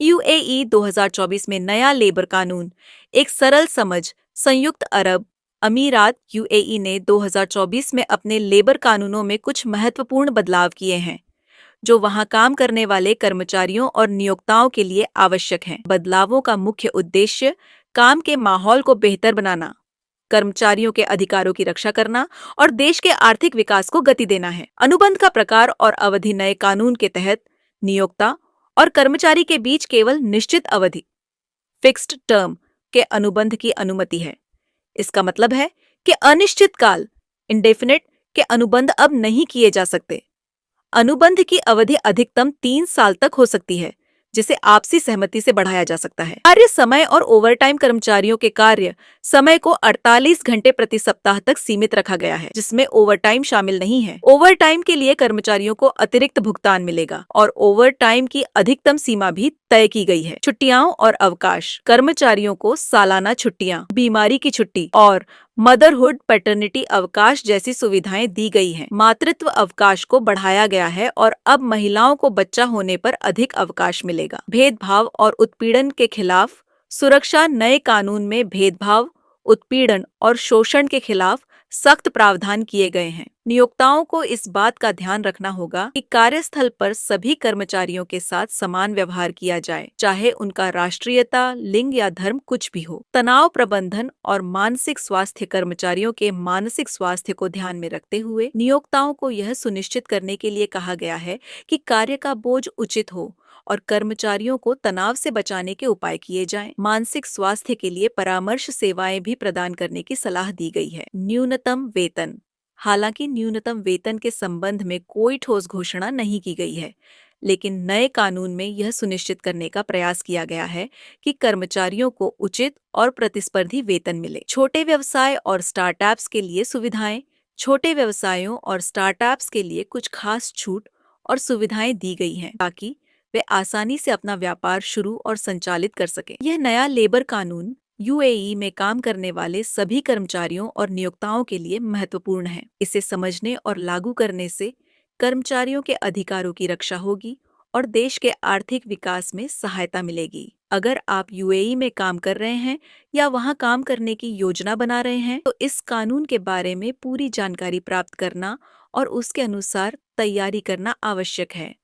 UAE 2024 में नया labour कानून। एक सरल समझ। संयुक्त अरब अमीरात यूएई ने 2024 में अपने लेबर कानूनों में कुछ महत्वपूर्ण बदलाव किए हैं जो वहां काम करने वाले कर्मचारियों और नियोक्ताओं के लिए आवश्यक हैं। बदलावों का मुख्य उद्देश्य काम के माहौल को बेहतर बनाना, कर्मचारियों के अधिकारों की रक्षा करना और देश के आर्थिक विकास को गति देना है। अनुबंध का प्रकार और अवधि। नए कानून के तहत नियोक्ता और कर्मचारी के बीच केवल निश्चित अवधि फिक्स्ड टर्म के अनुबंध की अनुमति है। इसका मतलब है कि अनिश्चित काल इंडेफिनिट के अनुबंध अब नहीं किए जा सकते। अनुबंध की अवधि अधिकतम 3 साल तक हो सकती है, जिसे आपसी सहमति से बढ़ाया जा सकता है। कार्य समय और ओवरटाइम। कर्मचारियों के कार्य समय को 48 घंटे प्रति सप्ताह तक सीमित रखा गया है, जिसमें ओवरटाइम शामिल नहीं है। ओवरटाइम के लिए कर्मचारियों को अतिरिक्त भुगतान मिलेगा और ओवरटाइम की अधिकतम सीमा भी तय की गई है। छुट्टियां और अवकाश। कर्मचारियों को सालाना छुट्टियां, बीमारी की छुट्टी और मदरहुड पैटर्निटी अवकाश जैसी सुविधाएं दी गई हैं। मातृत्व अवकाश को बढ़ाया गया है और अब महिलाओं को बच्चा होने पर अधिक अवकाश मिलेगा। भेदभाव और उत्पीड़न के खिलाफ सुरक्षा। नए कानून में भेदभाव, उत्पीड़न और शोषण के खिलाफ सख्त प्रावधान किए गए हैं। नियोक्ताओं को इस बात का ध्यान रखना होगा कि कार्यस्थल पर सभी कर्मचारियों के साथ समान व्यवहार किया जाए, चाहे उनका राष्ट्रीयता, लिंग या धर्म कुछ भी हो। तनाव प्रबंधन और मानसिक स्वास्थ्य। कर्मचारियों के मानसिक स्वास्थ्य को ध्यान में रखते हुए नियोक्ताओं को यह सुनिश्चित करने के लिए कहा गया है कि कार्य का बोझ उचित हो और कर्मचारियों को तनाव से बचाने के उपाय किए जाएं। मानसिक स्वास्थ्य के लिए परामर्श सेवाएं भी प्रदान करने की सलाह दी गई है। न्यूनतम वेतन। हालांकि न्यूनतम वेतन के संबंध में कोई ठोस घोषणा नहीं की गई है, लेकिन नए कानून में यह सुनिश्चित करने का प्रयास किया गया है कि कर्मचारियों को उचित और प्रतिस्पर्धी वेतन मिले। छोटे व्यवसाय और स्टार्टअप्स के लिए सुविधाएं। छोटे व्यवसायों और स्टार्टअप्स के लिए कुछ खास छूट और सुविधाएं दी गई हैं ताकि वे आसानी से अपना व्यापार शुरू और संचालित कर सकें। यह नया लेबर कानून यूएई में काम करने वाले सभी कर्मचारियों और नियोक्ताओं के लिए महत्वपूर्ण है। इसे समझने और लागू करने से कर्मचारियों के अधिकारों की रक्षा होगी और देश के आर्थिक विकास में सहायता मिलेगी। अगर आप यूएई में काम कर रहे हैं या वहां काम करने की योजना बना रहे हैं, तो इस कानून के बारे में पूरी जानकारी प्राप्त करना और उसके अनुसार तैयारी करना आवश्यक है।